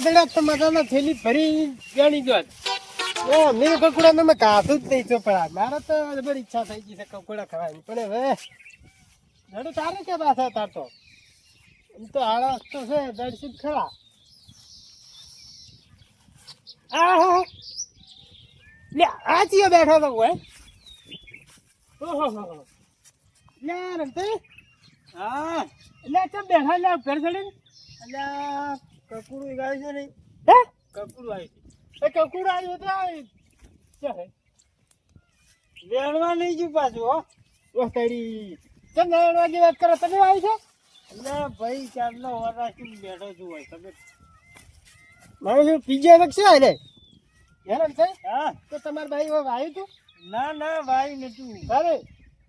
દડા તો મજામાં થેલી ભરી જાણી જોત મેં કકુડા મેં કાધું જ નહીં ચોપડા મારે તો બધી ઈચ્છા થઈ ગઈ છે કકુડા ખાવાની પણ હવે જડું તારે કે પાછા તાર તો એમ તો આળસ તો છે દર્શિત ખરા આ લે આ ચિયો બેઠો તો હોય ઓહો લે રમતે હા લે ચમ બેઠા લે ઘર છડીને અલ્યા કકુડું ગાય છે નહીં હે કકુડું આવ્યું કકુડું આવ્યું તો વેણવા નહીં જ્યું પાછું હો ઓ તારી ચમ વેણવા ની વાત કરો તમે આવી છે અલ્યા ભાઈ ચારનો વરાસી બેઠો છું હોય તમે મારે શું પીજે વખશે ને હેરાન છે હા તો તમારા ભાઈ આવ્યું તું ના ભાઈ નતું અરે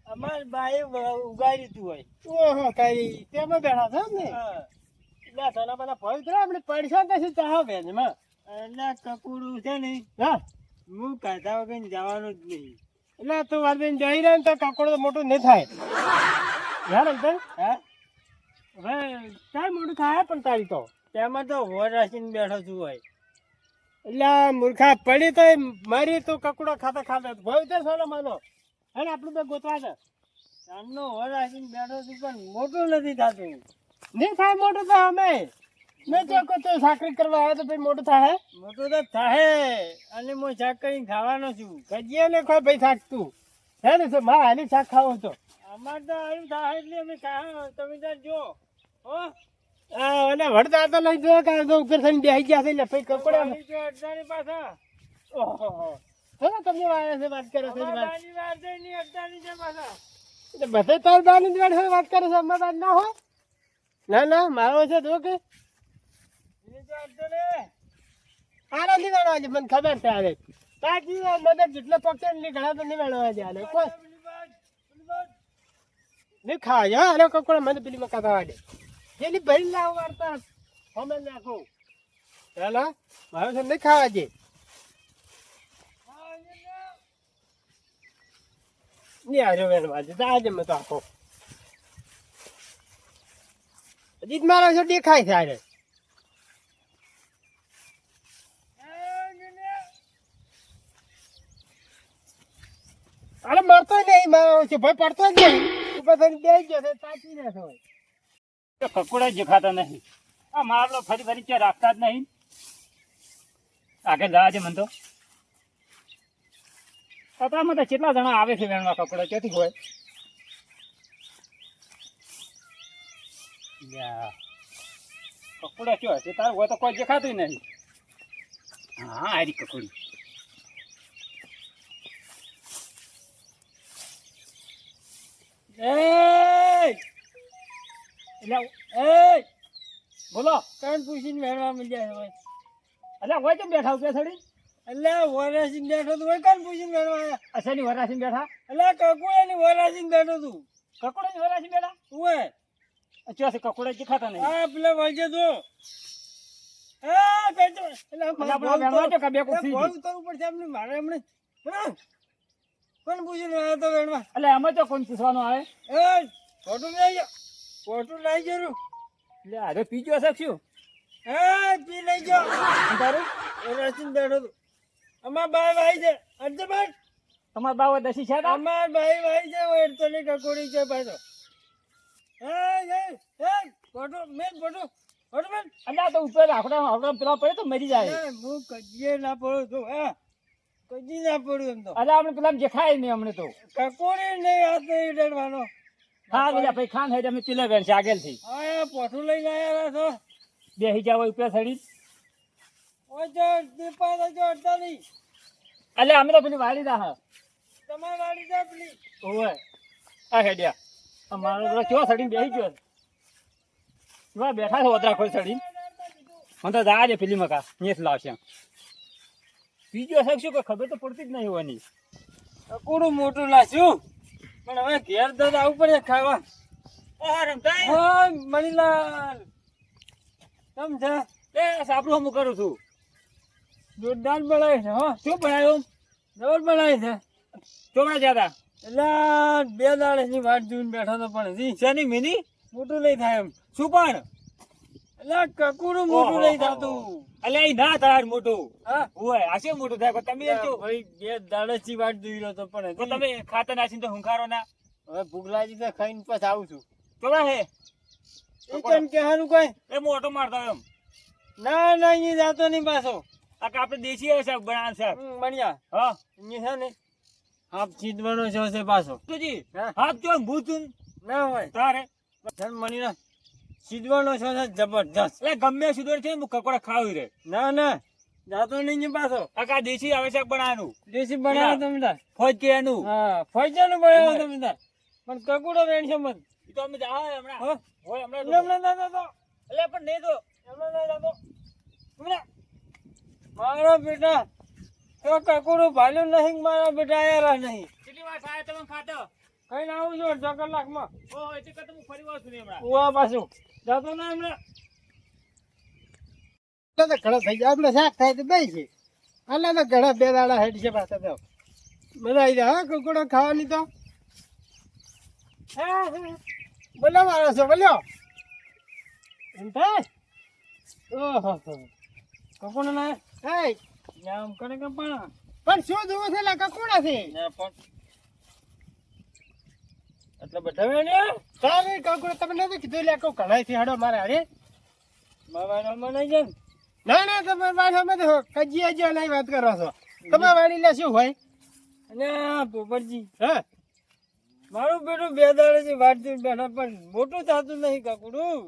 અમાર ભાઈ ઉગાડ્યું તું હોય ઓહો કઈ તેમાં બેઠા છો ને એટલે તને બધા પવિત્ર આપણે પડશા કશું ચાહો બેનમાં એટલે કકુડું છે ને હા હું કાઢા વગર જવાનું જ નહીં એટલે તું વાર જઈ રહે ને તો કકુડું તો મોટું નહીં થાય યાર અંકલ હા હવે તાર મોટું થાય પણ તારી તો તેમાં તો હોર રાખીને બેઠો છું હોય એટલે મૂર્ખા પડી તો મારી તું કકડો ખાતા ખાતા ભવિષ્ય સોનો માનો અને આપણું બે ગોતવા છે સામનો હોર રાખીને બેઠો છું પણ મોટું નથી થતું નહીં થાય મોટું તો અમે મેં જો કોઈ સાકરી કરવા આવે તો ભાઈ મોટું થાય મોટું તો થાય અને હું શાક કરીને ખાવાનો છું કજીએ ને કોઈ ભાઈ શાક તું હે ને મારે હાલી શાક ખાવો તો અમારે તો આવ્યું થાય એટલે અમે ખાવા તમે ત્યાં જો હો અને વડતા તો લઈ જો કે ઉપર થઈને બેસી ગયા છે એટલે પછી કપડા અડધાની પાછા ઓહો હા તમને વાત કરે છે બધે તાર બાની જ વાત કરે છે અમારે વાત ના હોય ના મારો છે તો કે આરામથી વેણવા છે મને ખબર છે હાલે તાકી મદદ જેટલો પક્ષે ઘણા તો નહીં વેણવા છે હાલે કોઈ નહીં ખાય હા અરે કોઈ મને પેલી મકા થવા દે જેની ભરી લાવ વાર્તા અમે નાખો ચાલો મારો છે નહીં ખાવા દે નહીં આવ્યો વેણવા છે આજે મેં તો આખો હજી મારો છે દેખાય છે આજે અરે મળતો નહીં મારો છે ભાઈ પડતો જ નહીં ઉપર થઈને બે ગયો છે તાકી ને હોય કકુડા દેખાતા નહીં આ મારલો ફરી ફરી ત્યાં રાખતા જ નહીં આગળ જવા છે મને તો પતામાં તો કેટલા જણા આવે છે વેણવા કકુડા ક્યાંથી હોય કકુડા કયો હશે તારું હોય તો કોઈ દેખાતું નહીં હા આરી કકુડી બોલો કાન પૂછીને વેણવા મળ્યા હોય એટલે હોય તો બેઠા ઉભા થડી એટલે વરાસીને બેઠો તું હોય કાન પૂછીને વેણવા આવ્યા અસરની વરાસી બેઠા એટલે કકુડાની વરાસીને બેઠો તું કકુડા વરાસી બેઠા હોય ચોથી કકુડા દેખાતા નહીં હા પેલા વળજે તો કોણ પૂછીને આવ્યા તો વેણવા એટલે એમાં તો કોણ પૂછવાનું આવે ફોટો લઈ જાઓ ફોટો લઈ જરૂર એટલે આજે પીજો શકશું પી લઈ જાઓ તારું વરાસીને બેઠો તું અમાર બાય ભાઈ છે અડધે બાર તમારા બાવા દસી છે અમાર ભાઈ ભાઈ છે એડતોની કકોડી છે પાછો ફોટો મેં ફોટો ફોટો મેં અલ્યા તો ઉપર આપડા પેલા પડે તો મરી જાય હું કજીએ ના પડું છું કજી ના પડું એમ તો અલ્યા આપણે પેલા દેખાય નહીં અમને તો કકોડી નહીં હાથ નહીં ડરવાનો હા બોલ્યા ભાઈ ખાન હેડ અમે પેલા વેણ છે આગળથી હા પોઠું લઈને આવ્યા છો બેસી જાવ ઉપર ચડી અડતા નહીં અલ્યા અમે તો પેલી વાળી દા તમારે વાળી જાય પેલી ઓવે આ હેડ્યા અમારો પેલો કેવો ચડીને બેસી ગયો બેઠા છે ઓતરા ખોલ ચડીને મને તો જા છે પેલી મકા નેસ લાવશે બીજો શકશું કે ખબર તો પડતી જ નહીં હોવાની કકોડું મોટું લાસ્યું પણ હવે ઘેર તો આવું પડે ખાવા મણીલાલ સમજા એ સાપડું હું કરું છું જોરદાર બનાવે છે હો શું બનાવ્યું જબર બનાવે છે ચોમડા જ્યાં એટલે 2 દાડે ની વાત જોઈને બેઠો તો પણ હજી શેની મિની મોટું નહીં થાય એમ શું પણ અલ્યા કકુરું મોટું નહીં થતું. અલ્યા ઈ ના થાય મોટું. હા ઓય આ શું મોટું થાય પણ તમે એમ અલ્યા તો ભાઈ બે દાડેથી વાટ જોઈ રહ્યો તો પણ તો તમે ખાતર નાખીને તો હુંકારો ના. હવે ભૂખ લાગી તો ખાઈને પછી આવું છું. કેવા હે એ કેમ કે હારું કોઈ એ મોટો મારતો એમ. ના ના અહીંયા જાતો નહીં પાછો. આ કે આપણે દેશી આવે સાહેબ બનાવે સાહેબ. બન્યા હા અહીંયા છે ને હાફ ચીતવાનો છે પાછો. તુજી હા હાથ જો ભૂતું ના હોય તારે મણી ના સીધવાનો છે જબરજસ્ત. એટલે ગમે સુધર છે હું કકોડા ખાવી રે. ના ના જાતો નહીં પાછો. આ કા દેશી આવે છે બનાવવાનું દેશી બનાવો તમે તાર. ફોજ કે એનું. હા ફૈજાનું બનાવો તમે તાર. પણ કકુડો વેણ છે મત. ઈ તો અમે જા હમણાં હા હોય હમણાં એમને ના જાતો. એટલે પણ નહીં તો એમને ના જાતો. એમને મારો બેટા તો કકુડો ભાલ્યું નહીં મારા બેટા આયા નહીં. કેટલી વાર થાય તમે ખાતો કઈ ના આવું છું અડધો કલાકમાં. ઓહો એટલે કે હું ફરી વાર છું ને હમણાં. ઉવા પાછું જાતો ના એમને ઘણા થઈ જાય આપણે શાક થાય તો દઈ છે. એટલે તો ઘણા બે દાડા હેડ છે પાછા તો મજા આવી જાય હા કુકડો ખાવાની તો. હા હા બોલો મારો છો બોલ્યો એમ થાય. ઓહો કકુડો ના હે આમ કરે કે પણ શું જોવું છે લા કકુડા છે એટલે બધા વેણે તારે કકુડો તમે નથી કીધું લે કો ઘણા છે હડો મારે અરે મારા મને છે ને ના ના તમે વાડીમાં તો કજીયા જો લઈ વાત કરો છો. તમે વાડી લે શું હોય અને પોપટજી હા મારું બેટું બે દાડેથી વાડથી બેઠા પણ મોટું થતું નહીં કકુડું.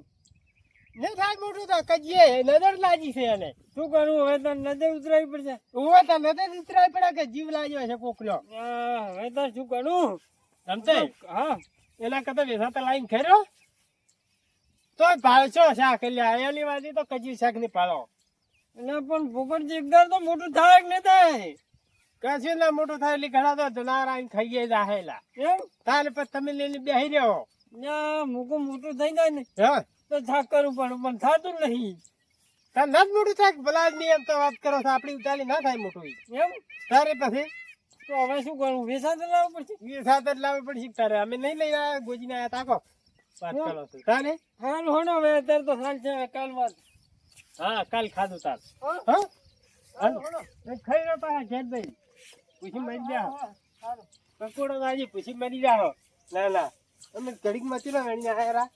નહીં થાય મોટું તો કજીએ નજર લાગી છે એને શું કરું હવે તો નજર ઉતરાવી પડશે. હવે તો નજર ઉતરાવી પડે કે જીવ લાગ્યો છે કોકનો. હવે તો શું કરું સમજે. હા એના કરતા વેસા તો લાઈન ખેર્યો તો ભાવશો શાક લ્યા એની વાજી તો કજી શાક ની પાડો. એટલે પણ પોપટજી એકદમ તો મોટું થાય કે નહીં થાય. કશું ના મોટું થાય એટલે ઘણા તો જનાવર આવીને ખાઈએ જાહેલા એમ તારે પછી તમે લઈને બેસી રહ્યો. ના મૂકું મોટું થઈ જાય ને હા તો થાક કરવું પડે પણ થતું નહીં. તાર ના જ મોટું થાય ભલા જ નહીં એમ તો વાત કરો છો આપણી ઉતારી ના થાય મોટું એમ તારે પછી તો હવે શું કરવું વેસા તો લાવવું પડશે. વેસા તો લાવવું પડશે તારે અમે નહીં લઈ આવ્યા ગોજીને આવ્યા તાકો વાત કરો છો તારે હાલ હોનો હવે અત્યારે તો સાલ છે કાલ વાત. હા કાલ ખાધું તાર હા ખાઈ રહ્યો પાછા ઘેર દઈ પૂછી મરી જાઓ પકોડો આજે પૂછી મરી જાઓ. ના ના અમે ઘડીક માં ચલો વેણી આયા